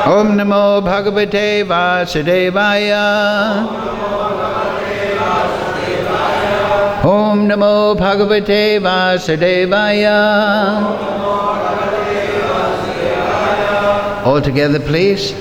Om Namo Bhagavate Vasudevaya. Om Namo Bhagavate Vasudevaya. All together, please.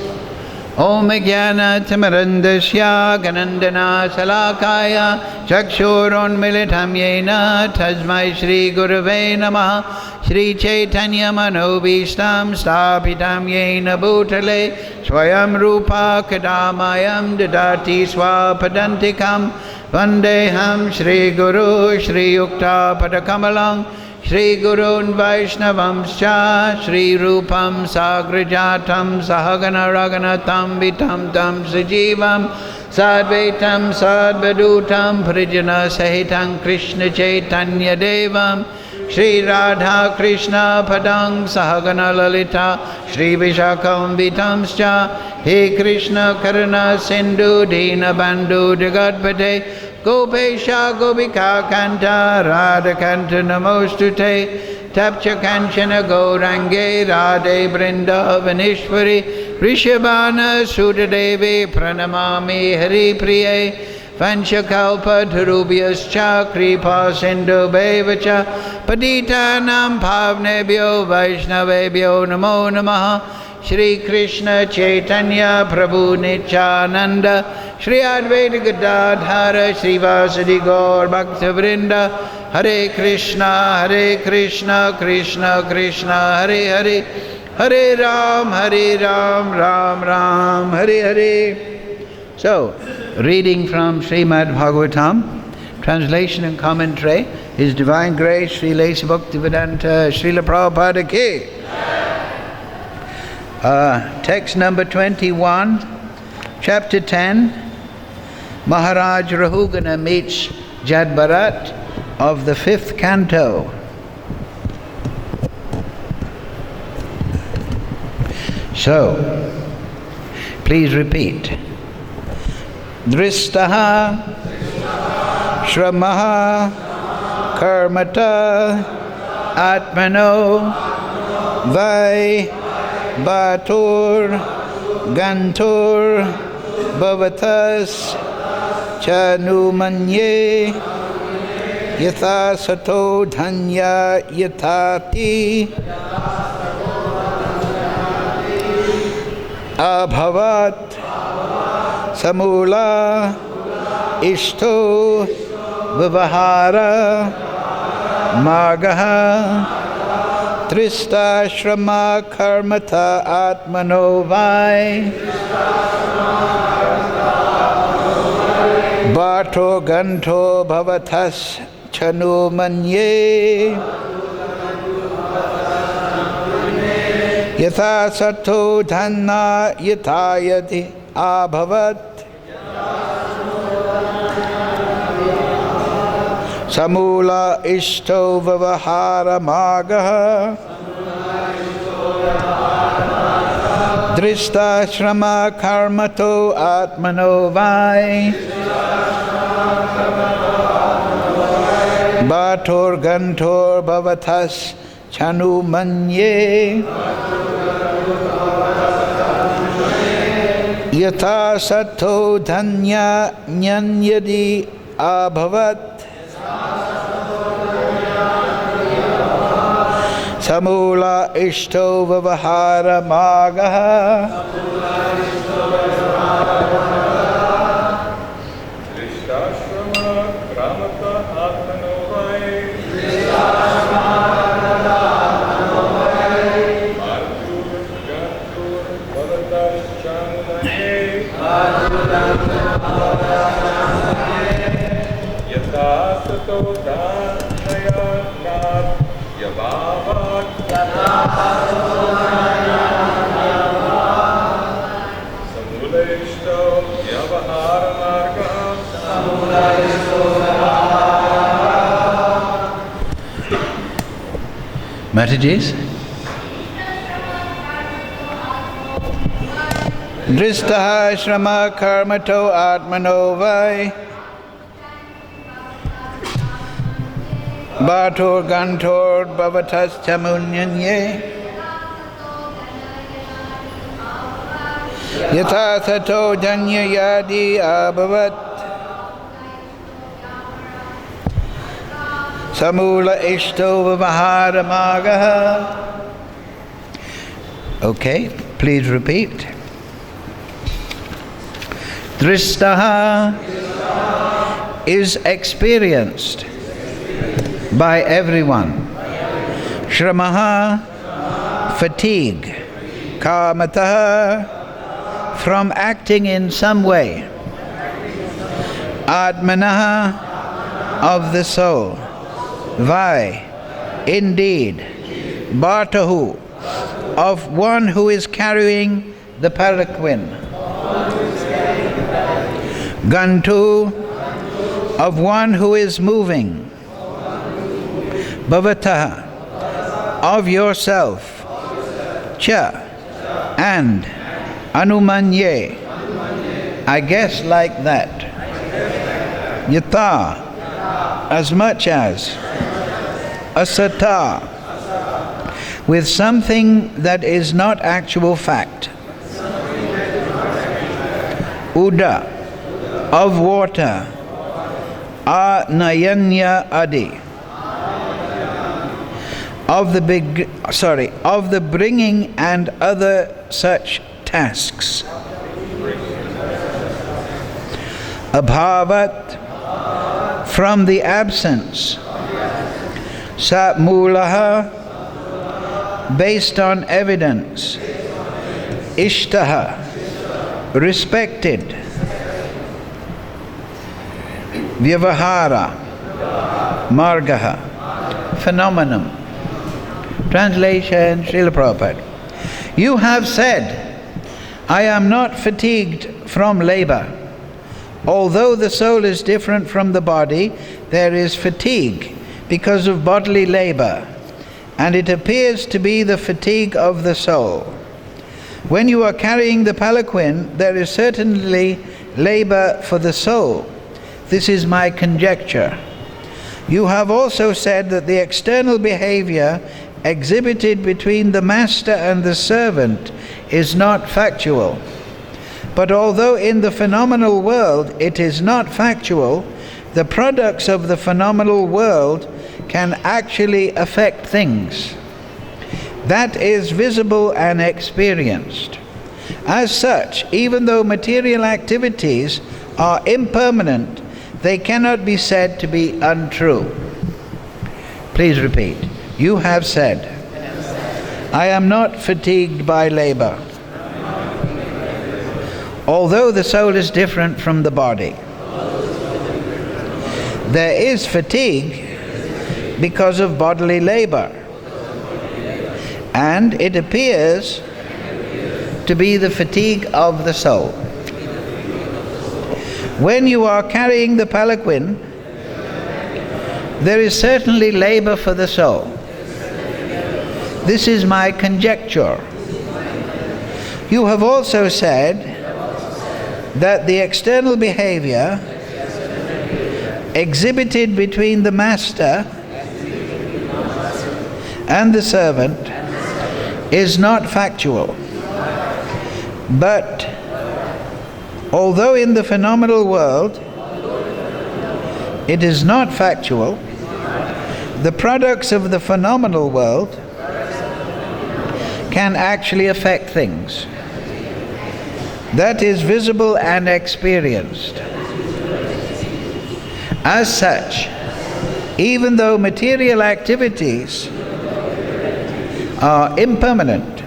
Om Jnana Timirandasya Ganandana Salakaya Chakshurunmilitam Yena Tasmai Shri Gurave Namaha Shri Chaitanya Manobishtam Stapitam Yena Bhutale Swayam Rupa Kadamayam Dadati Swapadantikam Vandeham Shri Guru Shri Yukta Padakamalam Shri Gurun Vaishnavamscha Shri Rupam Sagrajatam Sahagana Raganatam Vitam Tam Sajivam Sadvaitam Sadvadutam Prijana Sahitam Krishna Chaitanya Devam Shri Radha Krishna Padang Sahagana Lalita Shri Vishakam Vitamscha He Krishna Karuna Sindhu Dina Bandhu Jagatpate Gopesha Gopika Kanta Radha Kanta Namostute Tapcha Kanchana Gaurange Radhe Vrindavanishwari Rishabhana Sudadevi Pranamami Hari Priye Vanchakalpa Dhurubhyascha Kripa Sindhu Bevacha Padita Nam Pavnebhyo Vaishnavebhyo Namo Namaha Shri Krishna Chaitanya Prabhu Nityananda Shri Advaita Gadadhara Shri Vasadi Gaur Bhakta Vrinda Hare Krishna Krishna Krishna Hare Hare Hare Ram Ram Ram Hare Hare. So, reading from Srimad Bhagavatam, translation and commentary, His Divine Grace Sri Lesi Bhaktivedanta Srila Prabhupada Ki. Text number 21, chapter 10, Maharaj Rahugana meets Jadbharat of the 5th canto. So, please repeat. Dristaha Shramaha Karmata Atmano Vai Batur Gantur Bhavatas Chanumanye Yatha Sato Dhanya Yathati Abhavat Samula Ishto Vivahara Magaha Trista Shrama Karmata Atmano Vai Bhato Ganto Bhavatas Chanu Manye Yatha Sato Dhanna Yathayati Abhavat Samula Ishto Vavahara Magaha Drista Shrama Karmato Atmano Vai Bhator Gantor Bhavatas Chanu Manye Yatha Sato Dhanya Nyanyadi Abhavat Samula Ishto Vavahara Magaha Mataji's? Dristaha Shrama Karmato Atmano Vai Bhator Gantor Bhavatas Chamunyanye Yatha sato janya yadi abhavat. Samula ishto vavahara magaha. Okay, please repeat. Dristaha is experienced by everyone. Shramaha, fatigue. Kamataha, from acting in some way. Atmanaha, of the soul. Vai, indeed. Bhartahu, of one who is carrying the palanquin. Gantu, of one who is moving. Bhavataha, of yourself. Cha, and. Anumanye, I guess like that. Yata, as much as. Asata, with something that is not actual fact. Uda, of water. Anayanya adi, of the bringing and other such tasks. Abhavat, from the absence. Satmulaha, based on evidence. Ishtaha, respected. Vyavahara, margaha, phenomenon. Translation, Srila Prabhupada. You have said, I am not fatigued from labor. Although the soul is different from the body, there is fatigue because of bodily labor, and it appears to be the fatigue of the soul. When you are carrying the palanquin, there is certainly labor for the soul. This is my conjecture. You have also said that the external behavior exhibited between the master and the servant is not factual. But although in the phenomenal world it is not factual, the products of the phenomenal world can actually affect things. That is visible and experienced. As such, even though material activities are impermanent, they cannot be said to be untrue. Please repeat. You have said, I am not fatigued by labor. Although the soul is different from the body. There is fatigue because of bodily labor. And it appears to be the fatigue of the soul. When you are carrying the palanquin, there is certainly labor for the soul. This is my conjecture. You have also said that the external behavior exhibited between the master and the servant is not factual. But although in the phenomenal world it is not factual, the products of the phenomenal world can actually affect things. That is visible and experienced. As such, even though material activities are impermanent,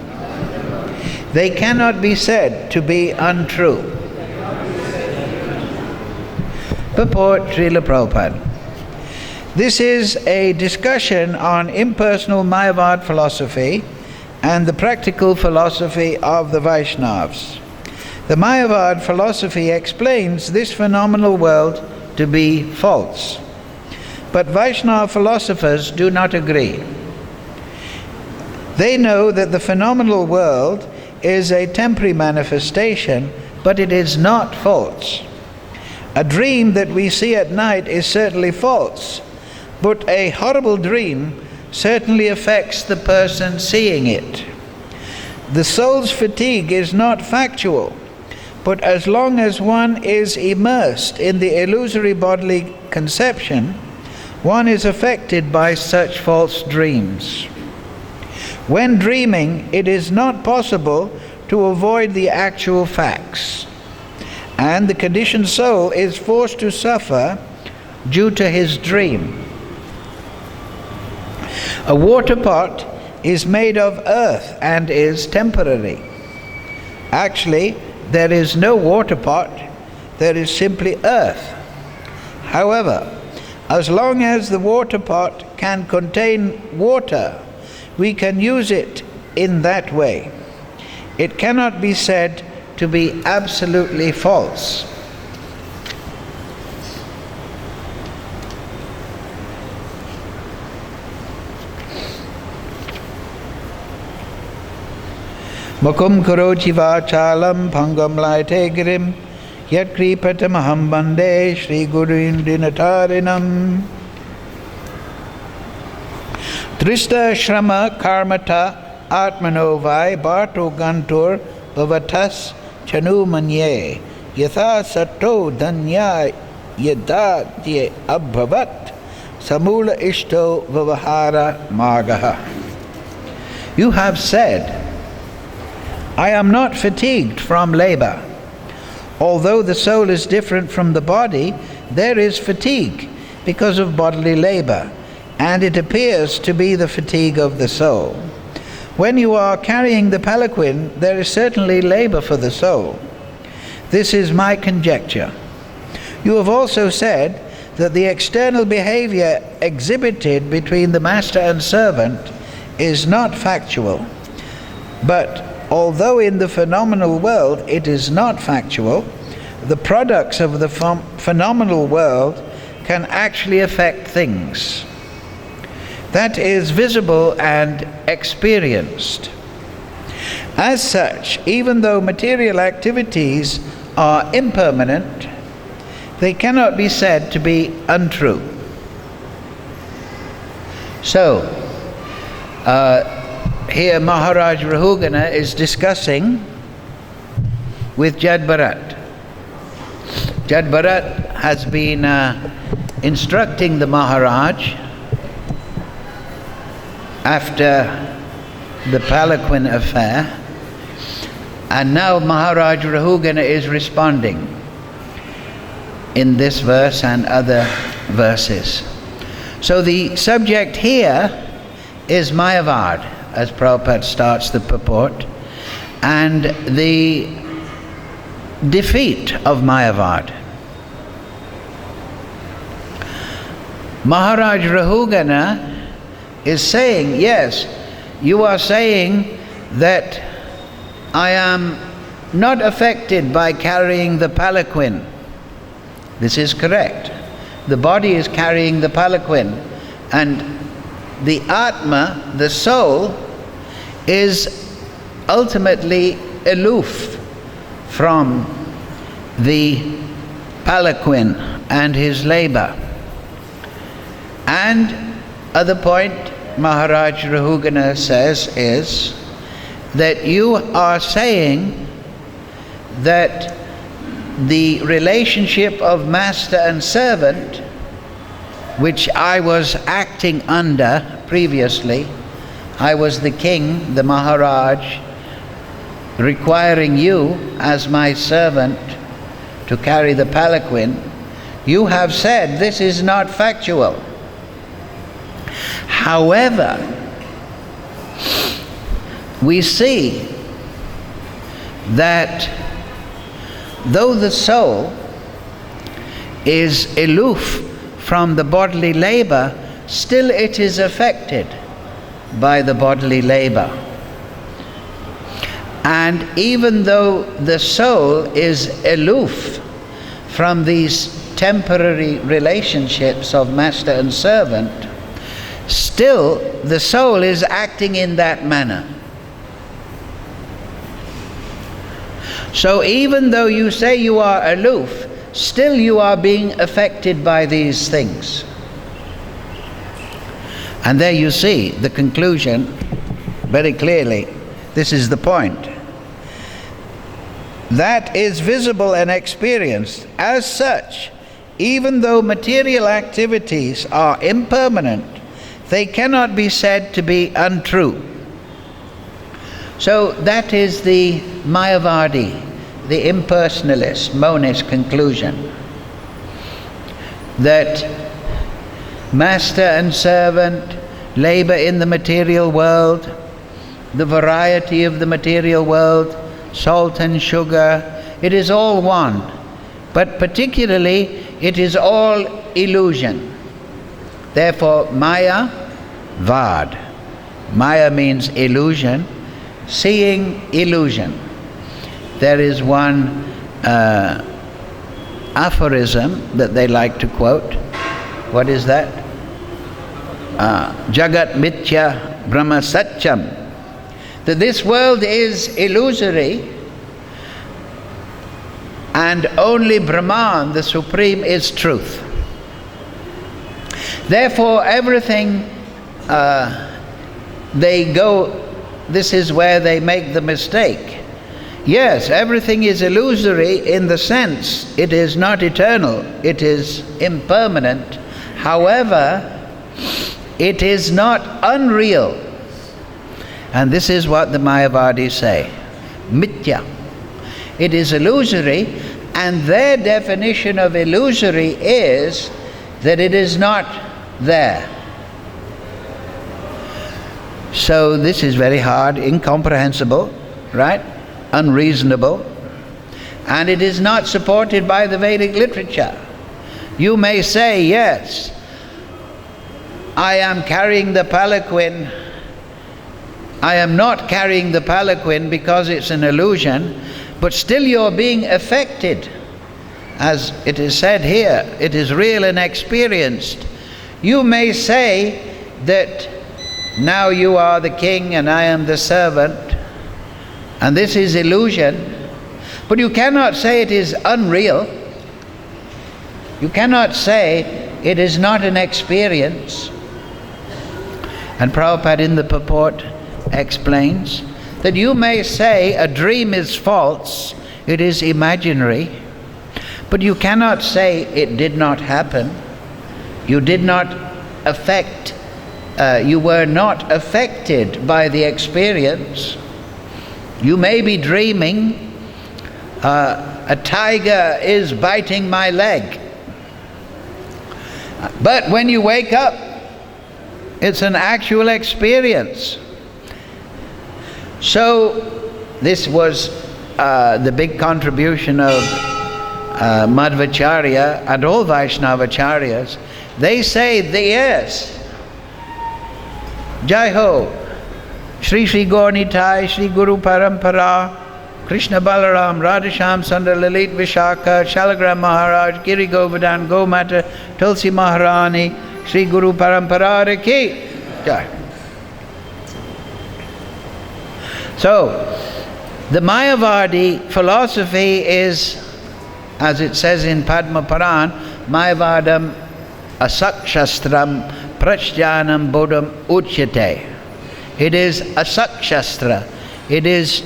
they cannot be said to be untrue. Purport, Srila Prabhupada. This is a discussion on impersonal Mayavad philosophy and the practical philosophy of the Vaishnavas. The Mayavad philosophy explains this phenomenal world to be false. But Vaishnava philosophers do not agree. They know that the phenomenal world is a temporary manifestation, but it is not false. A dream that we see at night is certainly false, but a horrible dream certainly affects the person seeing it. The soul's fatigue is not factual, but as long as one is immersed in the illusory bodily conception, one is affected by such false dreams. When dreaming, it is not possible to avoid the actual facts, and the conditioned soul is forced to suffer due to his dream. A water pot is made of earth and is temporary. Actually, there is no water pot, there is simply earth. However, as long as the water pot can contain water, we can use it in that way. It cannot be said to be absolutely false. Mukum karochi vachalam pangam laite girim yat kripatam aham bande Shri Guruin dinatarinam. Trista shrama karmata atmanovai bharto gantur bhavatas chanu manye yatha sato danya yadadye abhavat samula ishto vavahara magaha. You have said, I am not fatigued from labor. Although the soul is different from the body, there is fatigue because of bodily labor, and it appears to be the fatigue of the soul. When you are carrying the palanquin, there is certainly labor for the soul. This is my conjecture. You have also said that the external behavior exhibited between the master and servant is not factual, but although in the phenomenal world it is not factual, the products of the phenomenal world can actually affect things. That is visible and experienced. As such, even though material activities are impermanent, they cannot be said to be untrue. So, here Maharaj Rahugana is discussing with Jad Bharat. Jad Bharat has been instructing the Maharaj after the palanquin affair, and now Maharaj Rahugana is responding in this verse and other verses. So the subject here is Mayavad, as Prabhupada starts the purport, and the defeat of Mayavad. Maharaj Rahugana is saying, yes, you are saying that I am not affected by carrying the palanquin. This is correct. The body is carrying the palanquin, and the Atma, the soul, is ultimately aloof from the palanquin and his labor. And other point Maharaj Rahugana says is that you are saying that the relationship of master and servant, which I was acting under previously, I was the king, the Maharaj, requiring you as my servant to carry the palanquin. You have said this is not factual. However, we see that though the soul is aloof from the bodily labor, still it is affected by the bodily labor. And even though the soul is aloof from these temporary relationships of master and servant, still the soul is acting in that manner. So even though you say you are aloof, still you are being affected by these things. And there you see the conclusion very clearly, This is the point. That is visible and experienced. As such, even though material activities are impermanent, they cannot be said to be untrue. So that is the Mayavadi, the impersonalist, monist conclusion, that master and servant, labor in the material world, the variety of the material world, salt and sugar, it is all one. But particularly, it is all illusion. Therefore, Maya, Vad. Maya means illusion, seeing illusion. There is one aphorism that they like to quote. What is that? Jagat Mithya Brahma Satyam. That this world is illusory and only Brahman, the Supreme, is truth. Therefore, everything this is where they make the mistake. Yes, everything is illusory in the sense it is not eternal, it is impermanent. However, it is not unreal. And this is what the Mayavadis say. Mithya. It is illusory, and their definition of illusory is that it is not there. So this is very hard, incomprehensible, right? Unreasonable. And it is not supported by the Vedic literature. You may say, yes, I am carrying the palanquin. I am not carrying the palanquin because it's an illusion, but still you're being affected. As it is said here, it is real and experienced. You may say that now you are the king and I am the servant, and this is illusion, but you cannot say it is unreal. You cannot say it is not an experience. And Prabhupada in the purport explains that you may say a dream is false, it is imaginary, but you cannot say it did not happen. You did not affect, you were not affected by the experience. You may be dreaming, a tiger is biting my leg. But when you wake up, it's an actual experience. So this was the big contribution of Madhvacharya and all Vaishnavacharyas. They say that yes, Jai Ho, Shri Shri Gaurnitai, Shri Guru Parampara, Krishna Balaram, Radhasham Sundar Lalit Vishaka, Shalagram Maharaj, Giri Govardhan, Gomata, Tulsi Maharani, Shri Guru Parampara Ki Jai. So, the Mayavadi philosophy is, as it says in Padma Puran, Mayavadam asakshastram prajnanam bodham uchyate. It is asakshastra. It is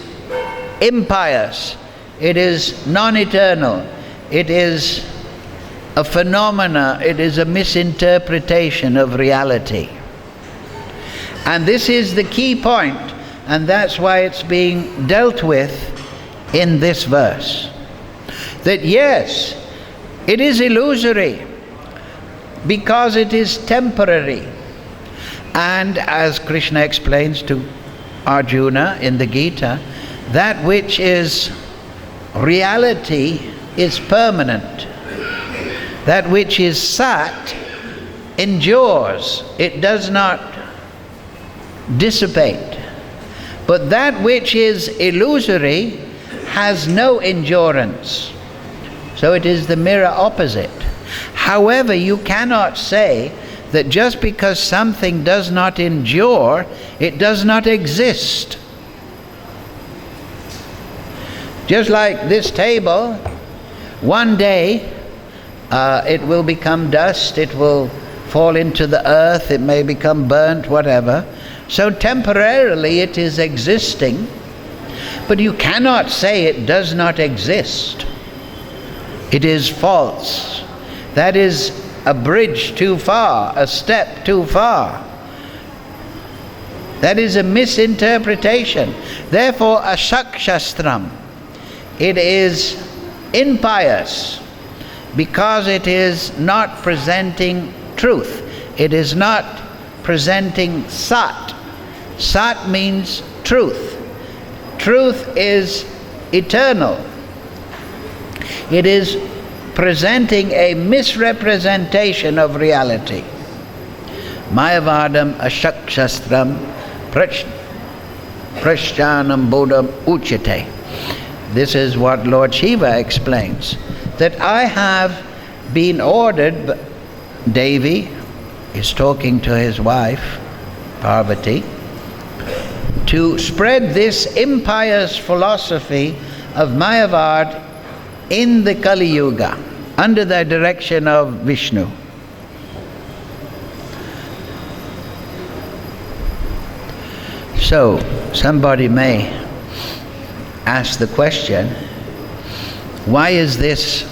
impious. It is non-eternal. It is a phenomena. It is a misinterpretation of reality. And this is the key point, and that's why it's being dealt with in this verse. That yes, it is illusory because it is temporary. And as Krishna explains to Arjuna in the Gita, that which is reality is permanent. That which is sat endures. It does not dissipate. But that which is illusory has no endurance. So it is the mirror opposite. However, you cannot say that just because something does not endure, it does not exist. Just like this table, one day it will become dust, it will fall into the earth, it may become burnt, whatever. So temporarily it is existing, But you cannot say it does not exist. It is false. That is a bridge too far, a step too far. That is a misinterpretation. Therefore, ashakshastram, it is impious because it is not presenting truth. It is not presenting sat. Sat means truth. Truth is eternal. It is presenting a misrepresentation of reality. Mayavadam ashakshastram prashyanam bodham uchate. This is what Lord Shiva explains. That I have been ordered, Devi is talking to his wife, Parvati, to spread this impious philosophy of Mayavad in the Kali Yuga, under the direction of Vishnu. So, somebody may ask the question, why is this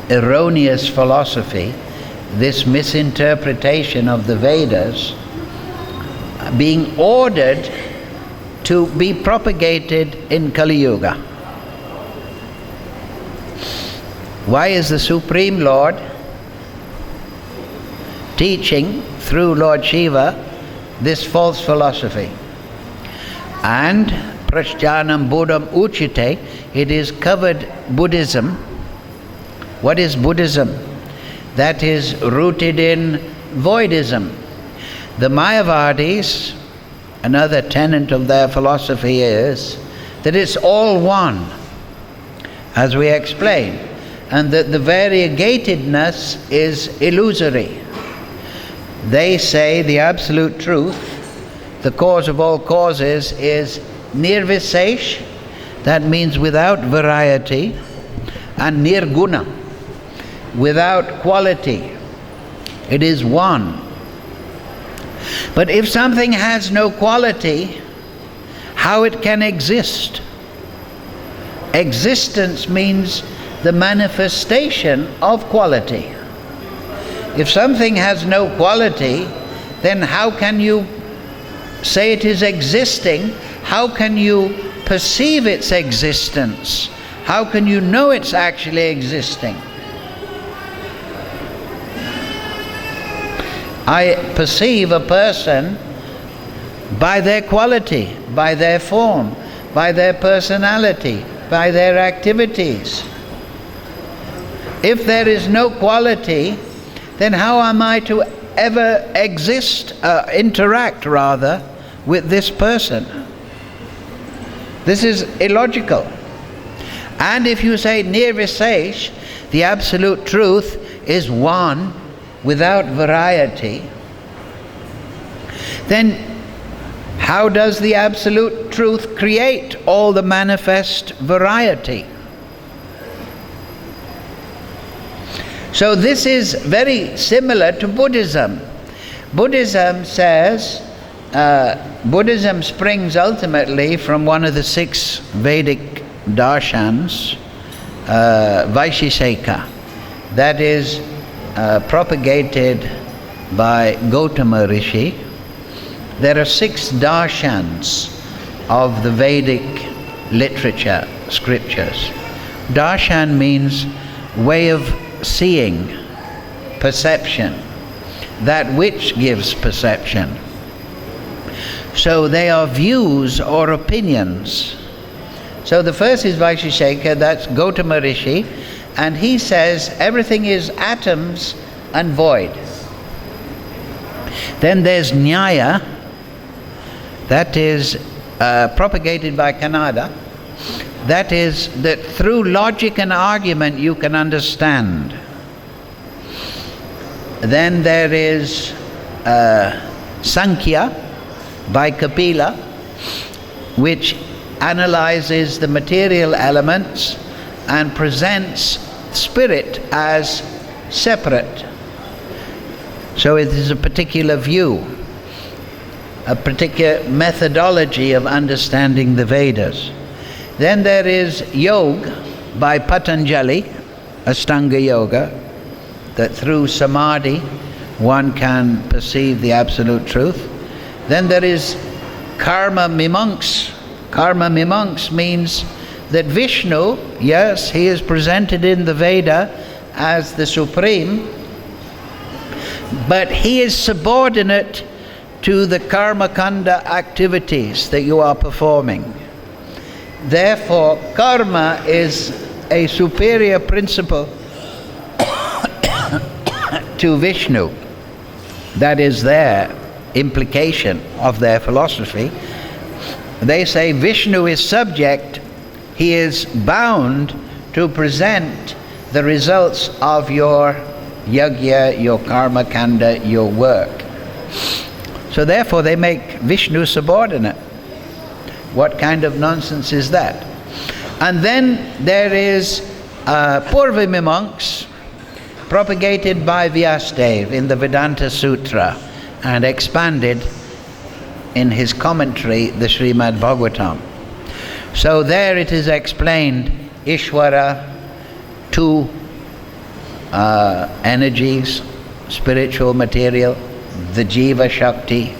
erroneous philosophy, this misinterpretation of the Vedas, being ordered to be propagated in Kali Yuga? Why is the Supreme Lord teaching through Lord Shiva this false philosophy? And prashyanam bodham uchite, it is covered Buddhism. What is Buddhism? That is rooted in voidism. The Mayavadis, another tenet of their philosophy is that it's all one, as we explained, and that the variegatedness is illusory. They say the absolute truth, the cause of all causes, is nirvisesh, that means without variety, and nirguna, without quality. It is one. But if something has no quality, how it can exist? Existence means the manifestation of quality. If something has no quality, then how can you say it is existing? How can you perceive its existence? How can you know it's actually existing? I perceive a person by their quality, by their form, by their personality, by their activities. If there is no quality, then how am I to ever interact with this person? This is illogical. And if you say nirvisesh, the absolute truth is one, without variety, then how does the absolute truth create all the manifest variety? So this is very similar to Buddhism. Buddhism says, Buddhism springs ultimately from one of the 6 Vedic darshans, Vaisheshika, that is propagated by Gautama Rishi. There are 6 darshans of the Vedic literature, scriptures. Darshan means way of seeing, perception, that which gives perception. So they are views or opinions. So the first is Vaisheshika, that's Gautama Rishi, and he says everything is atoms and void. Then there's Nyaya, that is propagated by Kannada. That is that through logic and argument you can understand. Then there is Sankhya by Kapila, which analyzes the material elements and presents spirit as separate. So it is a particular view. a particular methodology of understanding the Vedas. Then there is Yoga by Patanjali, Ashtanga Yoga, that through samadhi one can perceive the absolute truth. Then there is Karma Mimamsa. Karma Mimamsa means that Vishnu, yes, he is presented in the Veda as the Supreme, but he is subordinate to the karma kanda activities that you are performing. Therefore, karma is a superior principle to Vishnu. That is their implication of their philosophy. They say Vishnu is subject, he is bound to present the results of your yajna, your karma kanda, your work. So therefore they make Vishnu subordinate. What kind of nonsense is that? And then there is Purva Mimamsa, propagated by Vyasadeva in the Vedanta Sutra and expanded in his commentary, the Srimad Bhagavatam. So there it is explained, Ishvara, two energies, spiritual, material, the Jiva Shakti,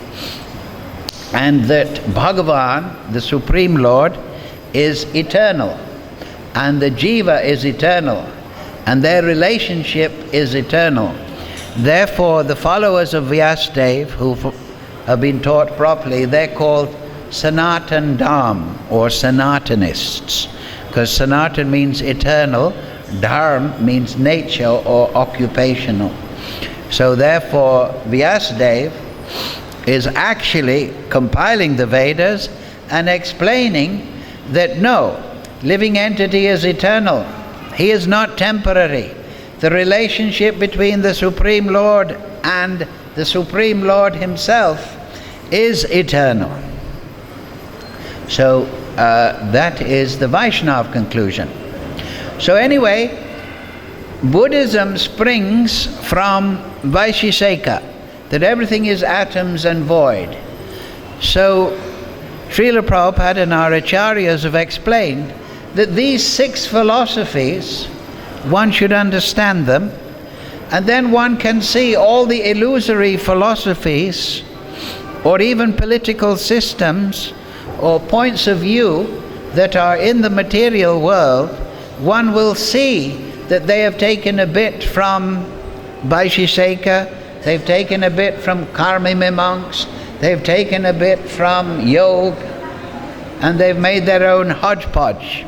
and that Bhagavan, the Supreme Lord, is eternal, and the Jiva is eternal, and their relationship is eternal. Therefore, the followers of Vyasadeva, who have been taught properly, they're called Sanatan Dham, or Sanatanists, because Sanatan means eternal, Dharma means nature or occupational. So therefore, Vyasadeva is actually compiling the Vedas and explaining that no, living entity is eternal. He is not temporary. The relationship between the Supreme Lord and the Supreme Lord himself is eternal. So that is the Vaishnava conclusion. So anyway, Buddhism springs from Vaisheshika, that everything is atoms and void. So Srila Prabhupada and our acharyas have explained that these 6 philosophies, one should understand them, and then one can see all the illusory philosophies or even political systems or points of view that are in the material world. One will see that they have taken a bit from Vaisheshika, they've taken a bit from Karma Mimamsa, they've taken a bit from Yoga, and they've made their own hodgepodge.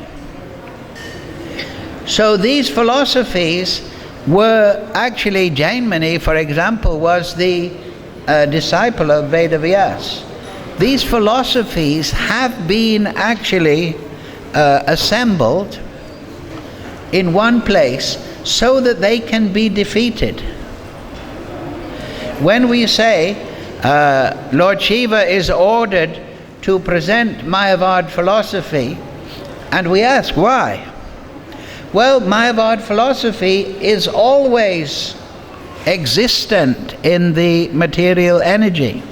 So these philosophies were actually, Jainmani, for example, was the disciple of Vedavyas. These philosophies have been actually assembled in one place so that they can be defeated. When we say Lord Shiva is ordered to present Mayavad philosophy, and we ask why? Well, Mayavad philosophy is always existent in the material energy.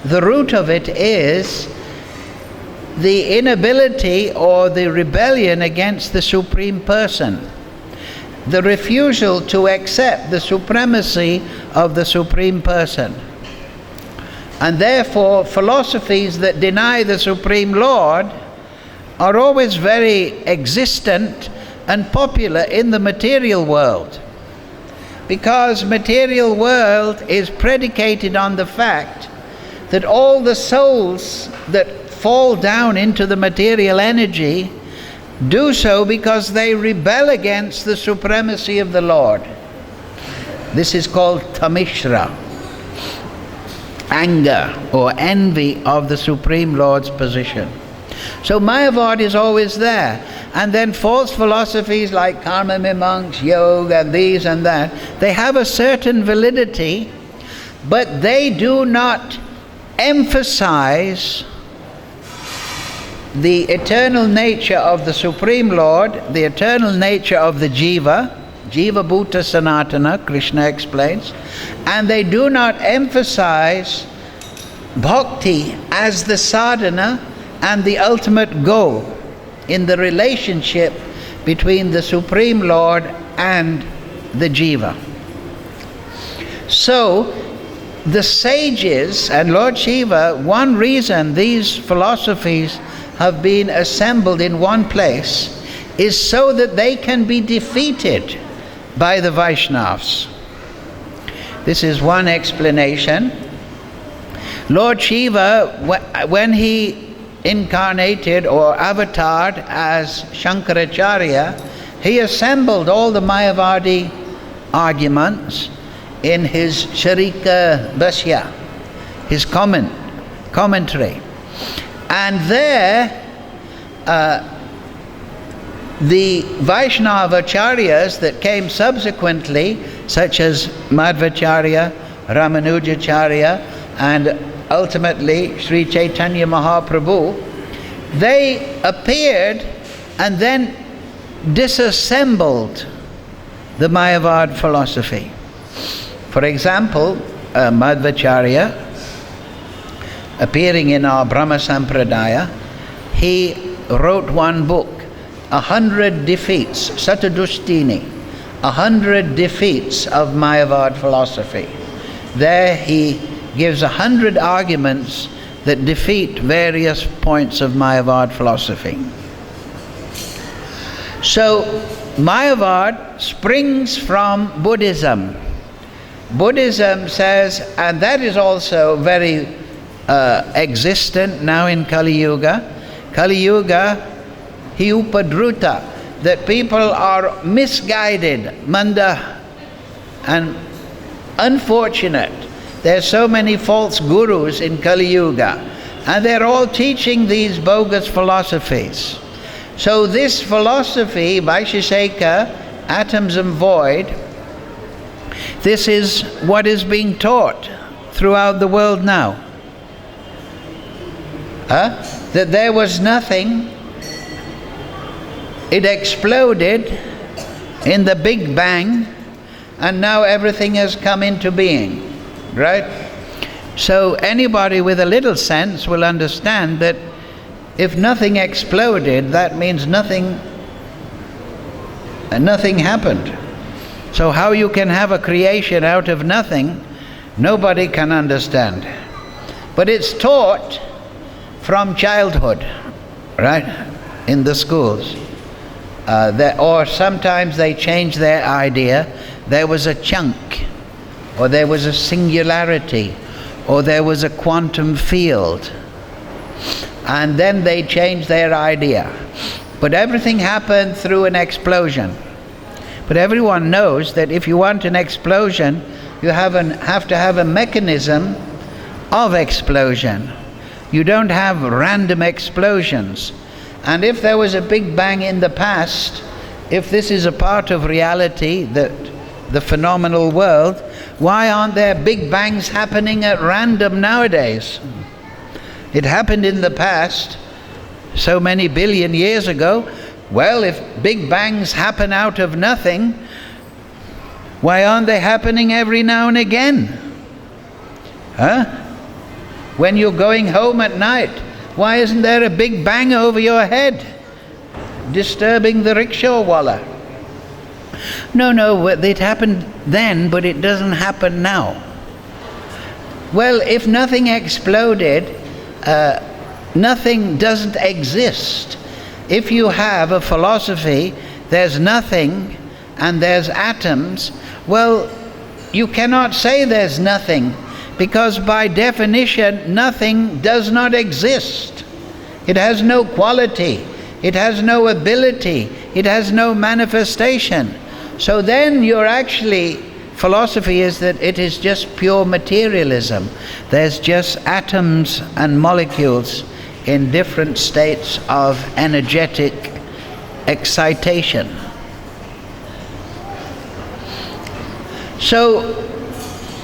The root of it is the inability or the rebellion against the Supreme Person, the refusal to accept the supremacy of the Supreme Person. And therefore, philosophies that deny the Supreme Lord are always very existent and popular in the material world, because material world is predicated on the fact that all the souls that fall down into the material energy do so because they rebel against the supremacy of the Lord. This is called tamishra, anger or envy of the Supreme Lord's position. So Mayavad is always there. And then false philosophies like Karma Mimamsa, Yoga, and these and that, they have a certain validity, but they do not emphasize the eternal nature of the Supreme Lord, the eternal nature of the Jiva, Jiva Bhuta Sanatana, Krishna explains, and they do not emphasize bhakti as the sadhana and the ultimate goal in the relationship between the Supreme Lord and the jiva. So, the sages and Lord Shiva, one reason these philosophies have been assembled in one place is so that they can be defeated by the Vaishnavas. This is one explanation. Lord Shiva, when he incarnated or avatared as Shankaracharya, he assembled all the Mayavadi arguments in his Sharika Bhashya, his commentary. And there, the Vaishnavacharyas that came subsequently, such as Madhvacharya, Ramanujacharya, and ultimately Sri Chaitanya Mahaprabhu, they appeared and then disassembled the Mayavad philosophy. For example, Madhvacharya, appearing in our Brahma Sampradaya, he wrote one book, 100 defeats, Satadushtini, 100 defeats of Mayavad philosophy. There he gives 100 arguments that defeat various points of Mayavad philosophy. So, Mayavad springs from Buddhism. Buddhism says, and that is also very existent now in Kali Yuga. Kali Yuga, hi upadruta, that people are misguided, manda, and unfortunate. There are so many false gurus in Kali Yuga, and they're all teaching these bogus philosophies. So this philosophy, Vaisheshika, atoms and void, this is what is being taught throughout the world now. That there was nothing, it exploded in the Big Bang, and now everything has come into being. Right? So anybody with a little sense will understand that if nothing exploded, that means nothing happened. So how you can have a creation out of nothing, nobody can understand. But it's taught from childhood, right? In the schools. Or sometimes they change their idea. There was a chunk, or there was a singularity, or there was a quantum field. And then they changed their idea. But everything happened through an explosion. But everyone knows that if you want an explosion, you have to have a mechanism of explosion. You don't have random explosions. And if there was a Big Bang in the past, if this is a part of reality, the phenomenal world, why aren't there Big Bangs happening at random nowadays? It happened in the past, so many billion years ago. Well, if Big Bangs happen out of nothing, why aren't they happening every now and again? When you're going home at night, why isn't there a Big Bang over your head, disturbing the rickshawwala? No, it happened then, but it doesn't happen now. Well, if nothing exploded, nothing doesn't exist. If you have a philosophy, there's nothing and there's atoms, well, you cannot say there's nothing, because by definition, nothing does not exist. It has no quality, it has no ability, it has no manifestation. So then philosophy is that it is just pure materialism. There's just atoms and molecules in different states of energetic excitation. So,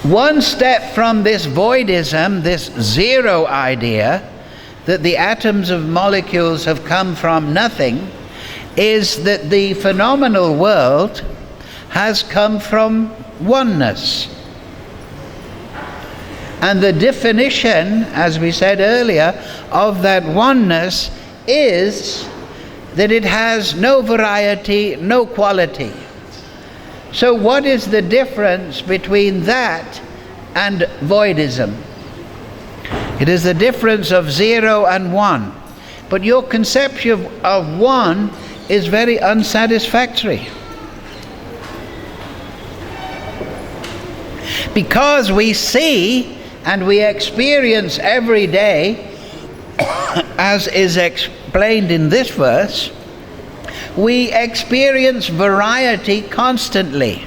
one step from this voidism, this zero idea, that the atoms of molecules have come from nothing, is that the phenomenal world has come from oneness. And the definition, as we said earlier, of that oneness is that it has no variety, no quality. So what is the difference between that and voidism? It is the difference of 0 and 1. But your conception of 1 is very unsatisfactory. Because we see and we experience every day, as is explained in this verse, we experience variety constantly.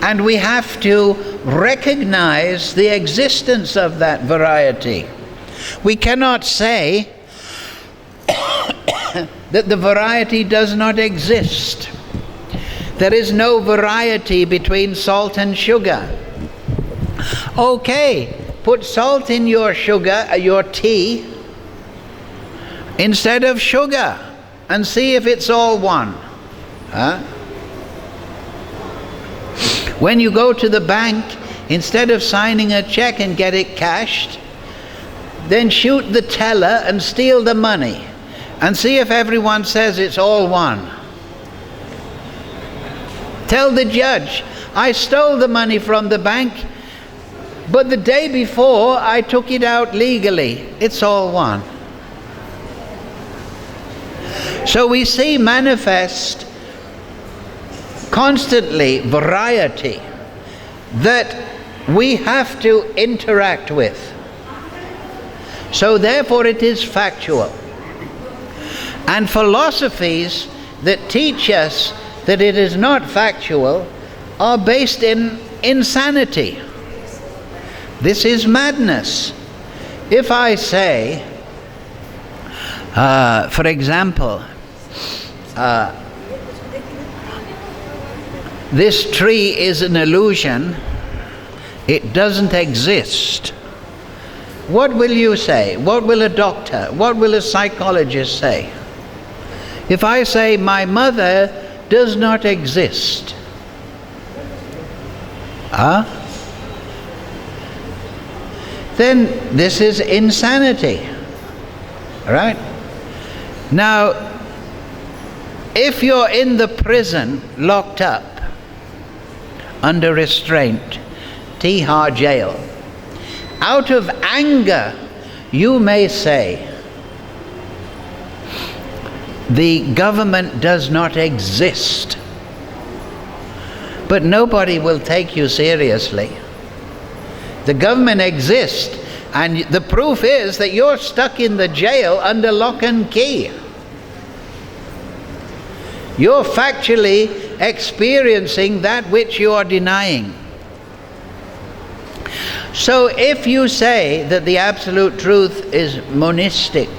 And we have to recognize the existence of that variety. We cannot say that the variety does not exist. There is no variety between salt and sugar. Okay, put salt in your sugar, your tea, instead of sugar, and see if it's all one. Huh? When you go to the bank, instead of signing a check and get it cashed, then shoot the teller and steal the money, and see if everyone says it's all one. Tell the judge, I stole the money from the bank, but the day before I took it out legally. It's all one. So we see manifest constantly variety that we have to interact with. So therefore it is factual. And philosophies that teach us that it is not factual are based in insanity. This is madness. If I say, for example, this tree is an illusion, it doesn't exist, what will you say? What will a doctor, what will a psychologist say? If I say my mother does not exist, then this is insanity. Right? Now, if you're in the prison, locked up, under restraint, Tihar jail, out of anger, you may say, the government does not exist. But nobody will take you seriously. The government exists, and the proof is that you're stuck in the jail under lock and key. You're factually experiencing that which you are denying. So if you say that the absolute truth is monistic,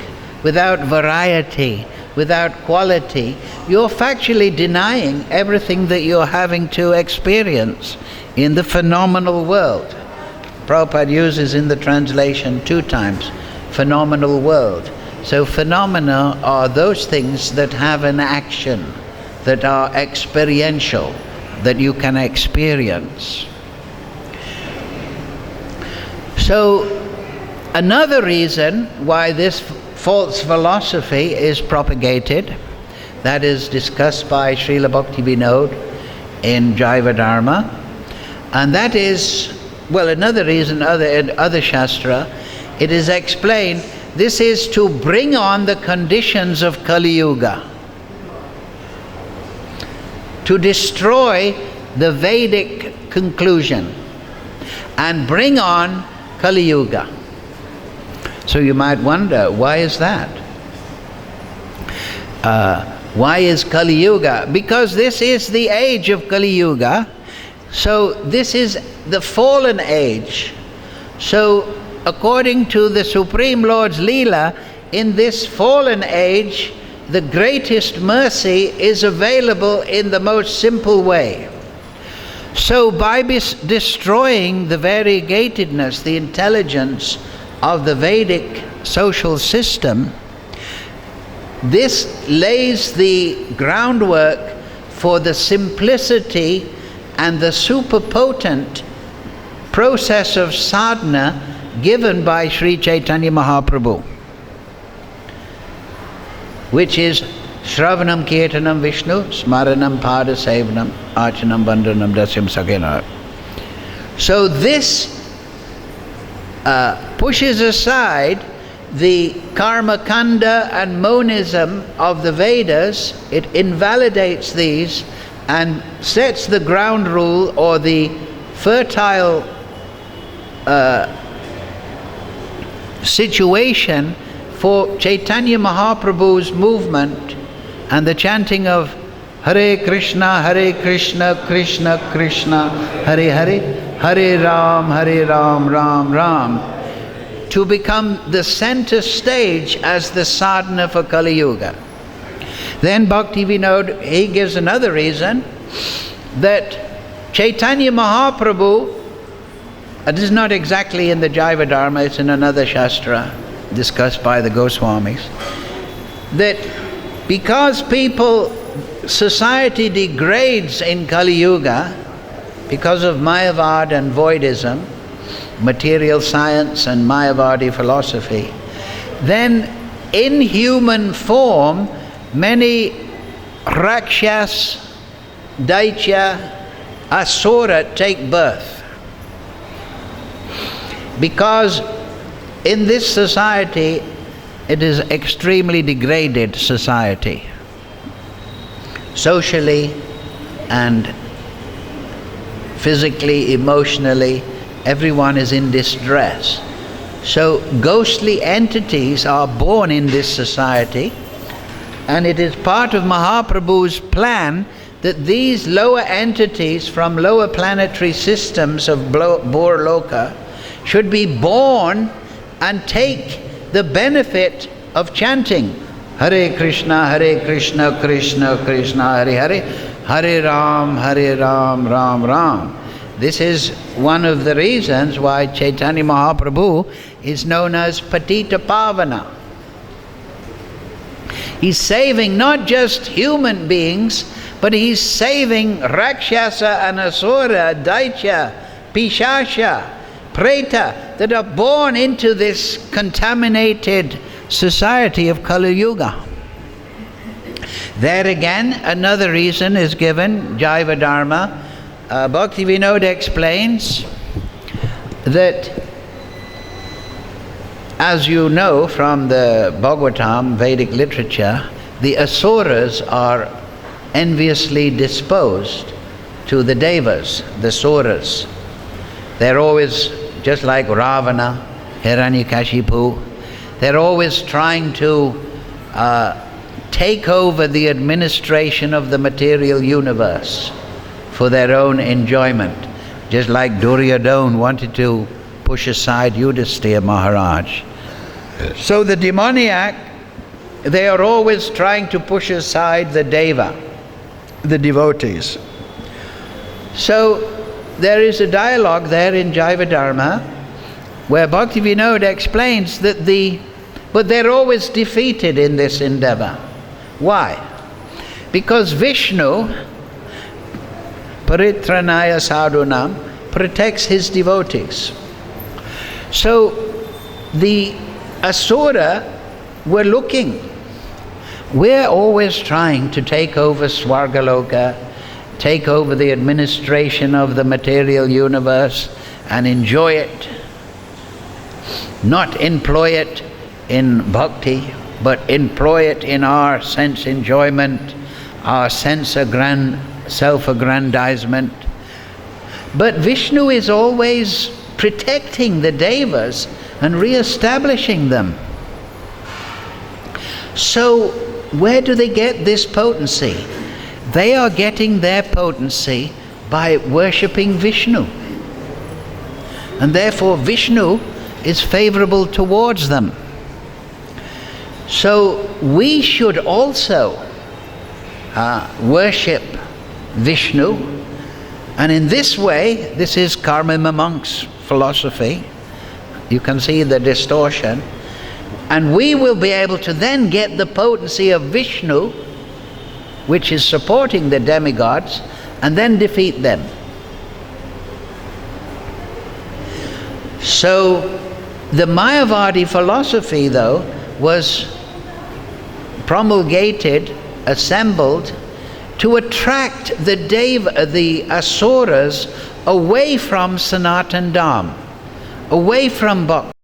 without variety, without quality, you're factually denying everything that you're having to experience in the phenomenal world. Prabhupada uses in the translation 2 times, phenomenal world. So phenomena are those things that have an action, that are experiential, that you can experience. So another reason why this false philosophy is propagated, that is discussed by Srila Bhaktivinoda in Jaiva Dharma, and that is, well, another reason, other Shastra, it is explained, this is to bring on the conditions of Kali Yuga, to destroy the Vedic conclusion and bring on Kali Yuga. So you might wonder, why is that? Why is Kali Yuga? Because this is the age of Kali Yuga. So this is the fallen age. So according to the Supreme Lord's Leela, in this fallen age, the greatest mercy is available in the most simple way. So by destroying the variegatedness, the intelligence of the Vedic social system, this lays the groundwork for the simplicity and the superpotent process of sadhana given by Sri Chaitanya Mahaprabhu, which is Shravanam Kirtanam Vishnu, Smaranam Pada Sevanam, Archanam Bandhanam Dasyam Sakena. So this pushes aside the karma kanda and monism of the Vedas. It invalidates these and sets the ground rule or the fertile situation for Chaitanya Mahaprabhu's movement and the chanting of Hare Krishna, Krishna Krishna, Hare Hare, Hare Ram, Ram Ram, to become the center stage as the sadhana for Kali Yuga. Then Bhakti Vinod, he gives another reason, that Chaitanya Mahaprabhu, it is not exactly in the Jaiva Dharma, it's in another Shastra discussed by the Goswamis, that because society degrades in Kali Yuga because of Mayavad and Voidism, material science and Mayavadi philosophy, then in human form many Rakshas, Daitya, Asura take birth. Because in this society, it is extremely degraded society. Socially and physically, emotionally, everyone is in distress. So ghostly entities are born in this society, and it is part of Mahaprabhu's plan that these lower entities from lower planetary systems of Borloka should be born and take the benefit of chanting Hare Krishna, Krishna Krishna, Hare Hare, Hare Ram, Ram Ram. This is one of the reasons why Chaitanya Mahaprabhu is known as Patita Pavana. He's saving not just human beings, but he's saving Rakshasa and Asura, Daitya, Pishasha, Preta, that are born into this contaminated society of Kali Yuga. There again, another reason is given, Jaiva Dharma. Bhakti Vinod explains that, as you know from the Bhagavatam, Vedic literature, the Asuras are enviously disposed to the Devas, the Suras. They're always, just like Ravana, Hiranyakashipu, they're always trying to take over the administration of the material universe for their own enjoyment. Just like Duryodhana wanted to push aside Yudhisthira Maharaj. So the demoniac, they are always trying to push aside the Deva, the devotees. So there is a dialogue there in Jaiva Dharma where Bhakti Vinod explains that but they're always defeated in this endeavor. Why? Because Vishnu, Paritranaya Sadhunam, protects his devotees. So the Asura were looking. We're always trying to take over Swargaloka, take over the administration of the material universe and enjoy it, not employ it in bhakti, but employ it in our sense enjoyment, our sense of self-aggrandizement. But Vishnu is always protecting the Devas and re-establishing them. So where do they get this potency? They are getting their potency by worshipping Vishnu. And therefore Vishnu is favorable towards them. So we should also worship Vishnu, and in this way, this is Karma Monk's philosophy. You can see the distortion, and we will be able to then get the potency of Vishnu, which is supporting the demigods, and then defeat them. So the Mayavadi philosophy, though, was promulgated, assembled, to attract the asuras away from Sanatan Dham, away from Bhakti.